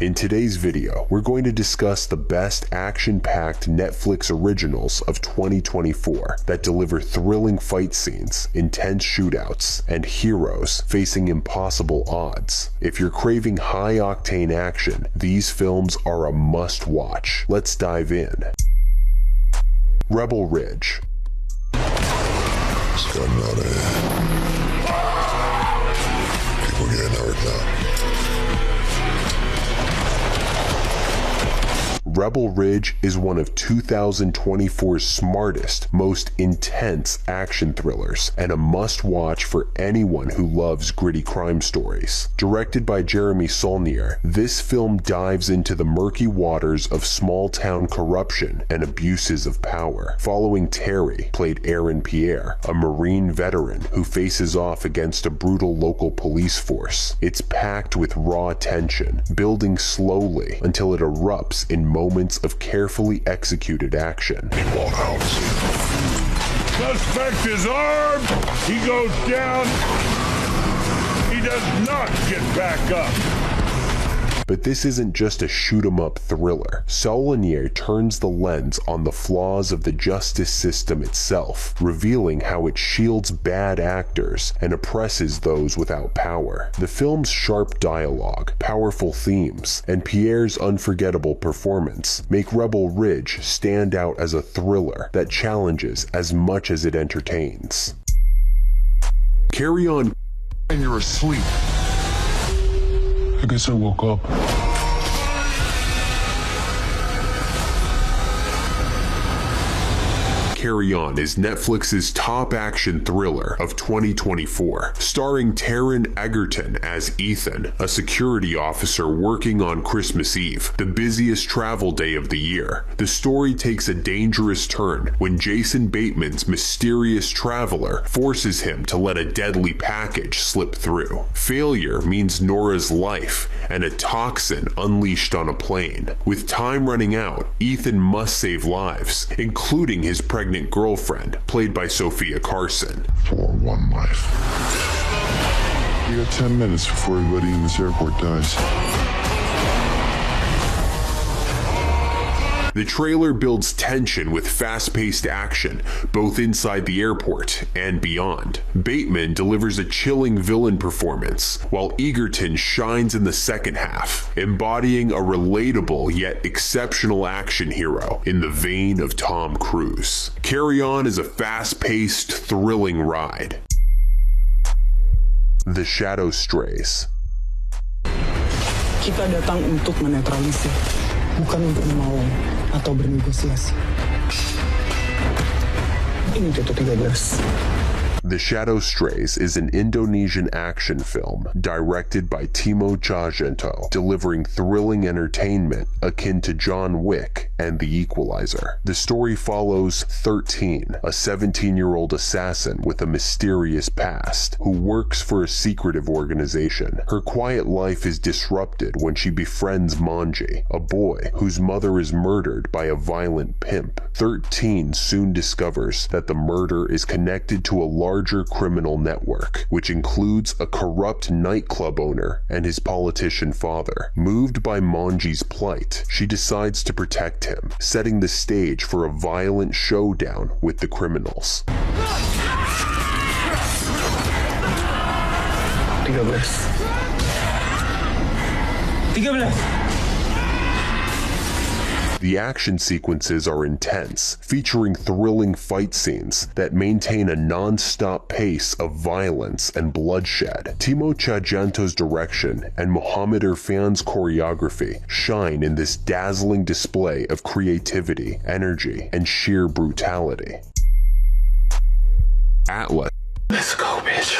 In today's video, we're going to discuss the best action-packed Netflix originals of 2024 that deliver thrilling fight scenes, intense shootouts, and heroes facing impossible odds. If you're craving high-octane action, these films are a must-watch. Let's dive in. Rebel Ridge. It's gotten out of hand. People getting hurt now. Rebel Ridge is one of 2024's smartest, most intense action thrillers, and a must-watch for anyone who loves gritty crime stories. Directed by Jeremy Saulnier, this film dives into the murky waters of small-town corruption and abuses of power, following Terry, played Aaron Pierre, a Marine veteran who faces off against a brutal local police force. It's packed with raw tension, building slowly until it erupts in moments of carefully executed action. Suspect is armed. He goes down. He does not get back up. But this isn't just a shoot-'em-up thriller. Saulnier turns the lens on the flaws of the justice system itself, revealing how it shields bad actors and oppresses those without power. The film's sharp dialogue, powerful themes, and Pierre's unforgettable performance make Rebel Ridge stand out as a thriller that challenges as much as it entertains. Carry On. And you're asleep. I guess I woke up. Carry On is Netflix's top action thriller of 2024, starring Taron Egerton as Ethan, a security officer working on Christmas Eve, the busiest travel day of the year. The story takes a dangerous turn when Jason Bateman's mysterious traveler forces him to let a deadly package slip through. Failure means Nora's life and a toxin unleashed on a plane. With time running out, Ethan must save lives, including his pregnant girlfriend, played by Sophia Carson. For one life. You got 10 minutes before everybody in this airport dies. The trailer builds tension with fast-paced action, both inside the airport and beyond. Bateman delivers a chilling villain performance, while Egerton shines in the second half, embodying a relatable yet exceptional action hero in the vein of Tom Cruise. Carry On is a fast-paced, thrilling ride. The Shadow Strays. Kita datang untuk menetralisir, bukan untuk menolong atau bernegosiasi. Ini Toto 13. The Shadow Strays is an Indonesian action film directed by Timo Tjahjanto, delivering thrilling entertainment akin to John Wick and The Equalizer. The story follows 13, a 17-year-old assassin with a mysterious past who works for a secretive organization. Her quiet life is disrupted when she befriends Manji, a boy whose mother is murdered by a violent pimp. 13 soon discovers that the murder is connected to a larger criminal network, which includes a corrupt nightclub owner and his politician father. Moved by Manji's plight, she decides to protect him, setting the stage for a violent showdown with the criminals. 13. The action sequences are intense, featuring thrilling fight scenes that maintain a non-stop pace of violence and bloodshed. Timo Tjahjanto's direction and Mohamed Irfan's choreography shine in this dazzling display of creativity, energy, and sheer brutality. Atlas. Let's go, bitch.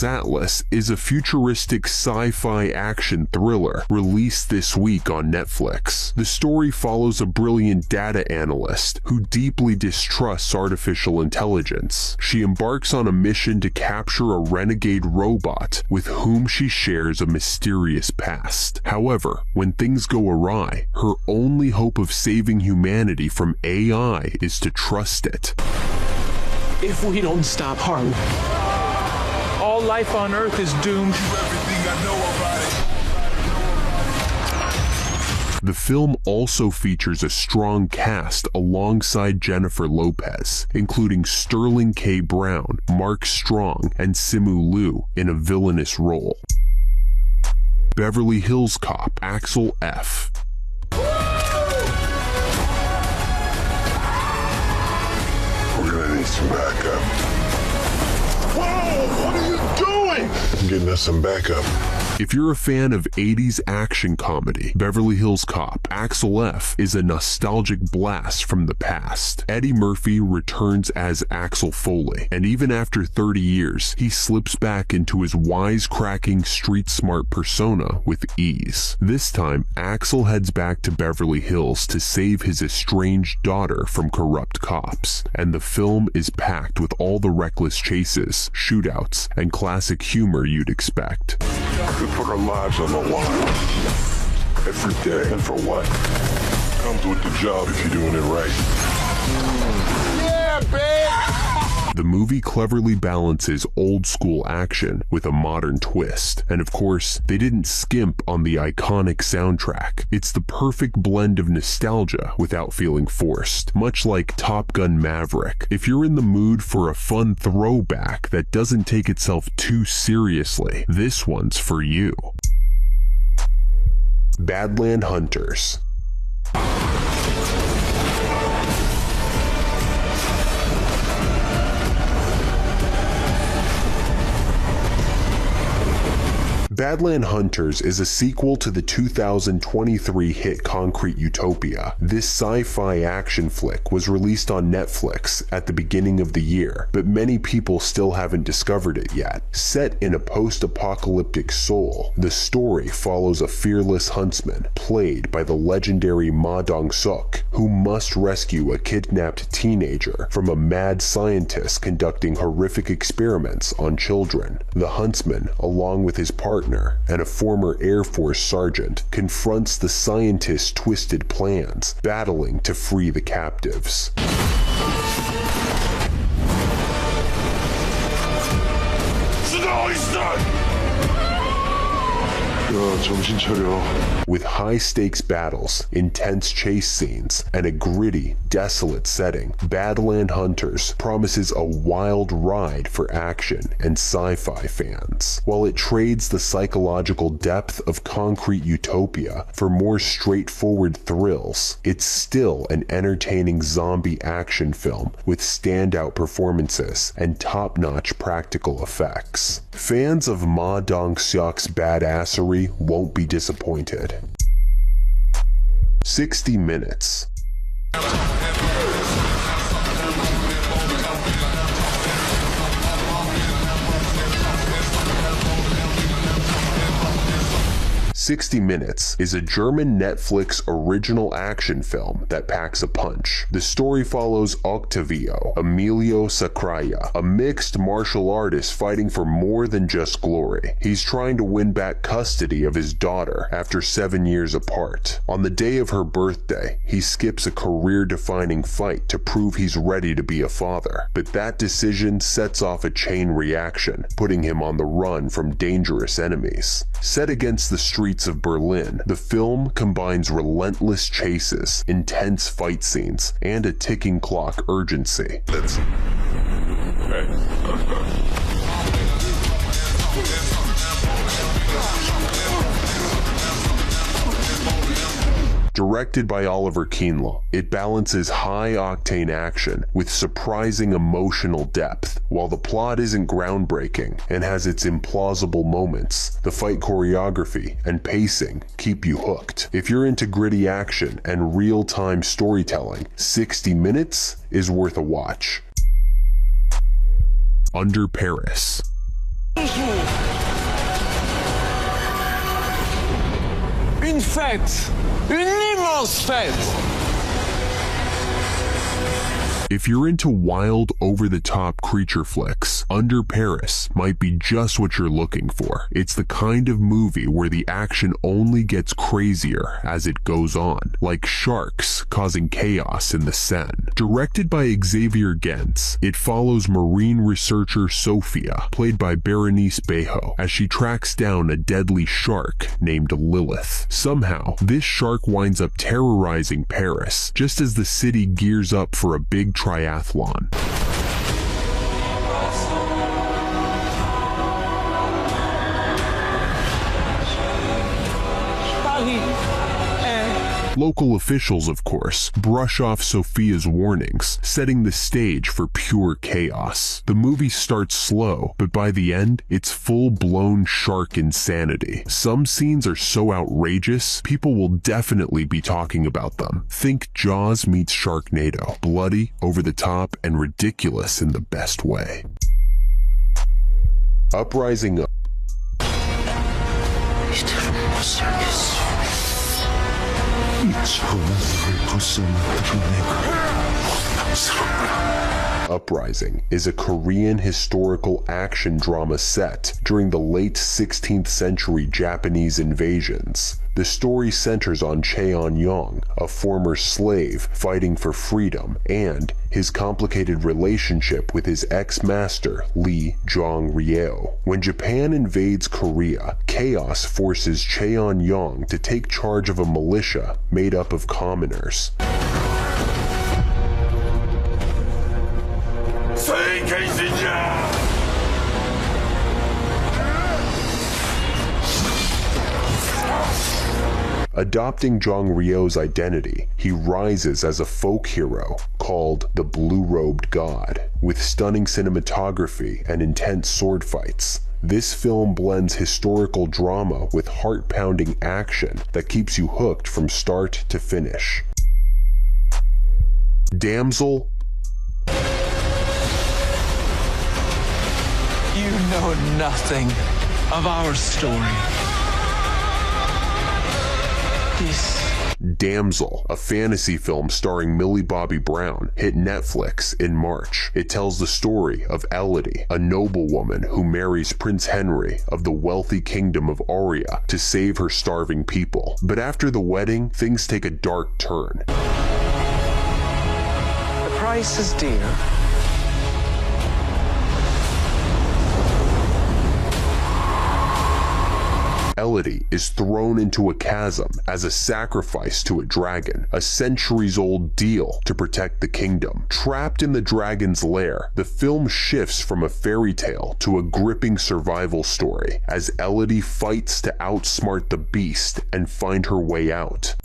Atlas is a futuristic sci-fi action thriller released this week on Netflix. The story follows a brilliant data analyst who deeply distrusts artificial intelligence. She embarks on a mission to capture a renegade robot with whom she shares a mysterious past. However, when things go awry, her only hope of saving humanity from AI is to trust it. if we don't stop Harley. All life on Earth is doomed. Everything I know about it. The film also features a strong cast alongside Jennifer Lopez, including Sterling K. Brown, Mark Strong, and Simu Liu in a villainous role. Beverly Hills Cop Axel F. We're gonna need some backup. Whoa! What are you doing? I'm getting us some backup. If you're a fan of 80s action comedy, Beverly Hills Cop Axel F is a nostalgic blast from the past. Eddie Murphy returns as Axel Foley, and even after 30 years, he slips back into his wisecracking, street-smart persona with ease. This time, Axel heads back to Beverly Hills to save his estranged daughter from corrupt cops, and the film is packed with all the reckless chases, shootouts, and classic humor you'd expect. We put our lives on the line. Every day. And for what? Comes with the job if you're doing it right. Yeah, babe! The movie cleverly balances old school action with a modern twist. And of course, they didn't skimp on the iconic soundtrack. It's the perfect blend of nostalgia without feeling forced, much like Top Gun Maverick. If you're in the mood for a fun throwback that doesn't take itself too seriously, this one's for you. Badland Hunters. Badland Hunters is a sequel to the 2023 hit Concrete Utopia. This sci-fi action flick was released on Netflix at the beginning of the year, but many people still haven't discovered it yet. Set in a post-apocalyptic Seoul, the story follows a fearless huntsman, played by the legendary Ma Dong-seok, who must rescue a kidnapped teenager from a mad scientist conducting horrific experiments on children. The huntsman, along with his partner and a former Air Force sergeant, confronts the scientist's twisted plans, battling to free the captives. 정신 차려. With high-stakes battles, intense chase scenes, and a gritty, desolate setting, Badland Hunters promises a wild ride for action and sci-fi fans. While it trades the psychological depth of Concrete Utopia for more straightforward thrills, it's still an entertaining zombie action film with standout performances and top-notch practical effects. Fans of Ma Dong-seok's badassery won't be disappointed. 60 Minutes. 60 Minutes is a German Netflix original action film that packs a punch. The story follows Octavio Emilio Sacraia, a mixed martial artist fighting for more than just glory. He's trying to win back custody of his daughter after 7 years apart. On the day of her birthday, he skips a career-defining fight to prove he's ready to be a father. But that decision sets off a chain reaction, putting him on the run from dangerous enemies. Set against the streets of Berlin, the film combines relentless chases, intense fight scenes, and a ticking clock urgency. Directed by Oliver Kienle, it balances high-octane action with surprising emotional depth. While the plot isn't groundbreaking and has its implausible moments, the fight choreography and pacing keep you hooked. If you're into gritty action and real-time storytelling, 60 Minutes is worth a watch. Under Paris. Une fête! Une immense fête! If you're into wild, over-the-top creature flicks, Under Paris might be just what you're looking for. It's the kind of movie where the action only gets crazier as it goes on, like sharks causing chaos in the Seine. Directed by Xavier Gens, it follows marine researcher Sophia, played by Berenice Bejo, as she tracks down a deadly shark named Lilith. Somehow, this shark winds up terrorizing Paris, just as the city gears up for a big triathlon. Local officials, of course, brush off Sophia's warnings, setting the stage for pure chaos. The movie starts slow, but by the end, it's full-blown shark insanity. Some scenes are so outrageous, people will definitely be talking about them. Think Jaws meets Sharknado, bloody, over the top, and ridiculous in the best way. Uprising Up. Uprising is a Korean historical action drama set during the late 16th century Japanese invasions. The story centers on Cheon-yong, a former slave fighting for freedom, and his complicated relationship with his ex-master, Lee Jong-ryeo. When Japan invades Korea, chaos forces Cheon-yong to take charge of a militia made up of commoners. Adopting Jong-ryo's identity, he rises as a folk hero called the Blue-Robed God, with stunning cinematography and intense sword fights. This film blends historical drama with heart-pounding action that keeps you hooked from start to finish. Damsel. You know nothing of our story. Damsel, a fantasy film starring Millie Bobby Brown, hit Netflix in March. It tells the story of Elodie, a noblewoman who marries Prince Henry of the wealthy kingdom of Aria to save her starving people. But after the wedding, things take a dark turn. The price is dear. Elodie is thrown into a chasm as a sacrifice to a dragon, a centuries-old deal to protect the kingdom. Trapped in the dragon's lair, the film shifts from a fairy tale to a gripping survival story as Elodie fights to outsmart the beast and find her way out.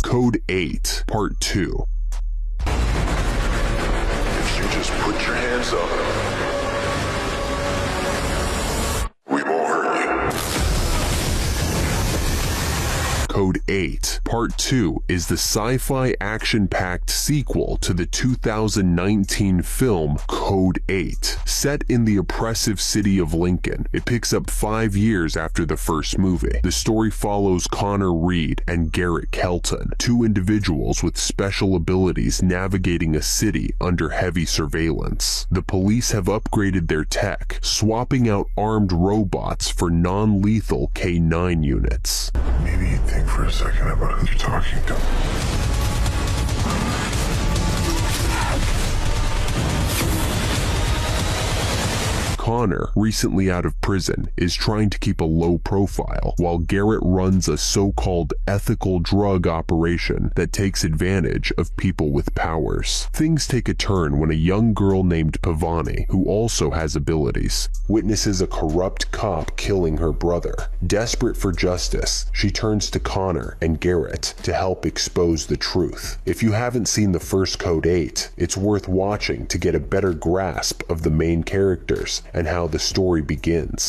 Code 8, Part 2. If you just put your hands up, we won't hurt you. Code 8, Part 2 is the sci-fi action-packed sequel to the 2019 film Code 8. Set in the oppressive city of Lincoln, it picks up 5 years after the first movie. The story follows Connor Reed and Garrett Kelton, two individuals with special abilities navigating a city under heavy surveillance. The police have upgraded their tech, swapping out armed robots for non-lethal K9 units. Maybe you'd think for a second about who you're talking to. Connor, recently out of prison, is trying to keep a low profile, while Garrett runs a so-called ethical drug operation that takes advantage of people with powers. Things take a turn when a young girl named Pavani, who also has abilities, witnesses a corrupt cop killing her brother. Desperate for justice, she turns to Connor and Garrett to help expose the truth. If you haven't seen the first Code 8, it's worth watching to get a better grasp of the main characters and how the story begins.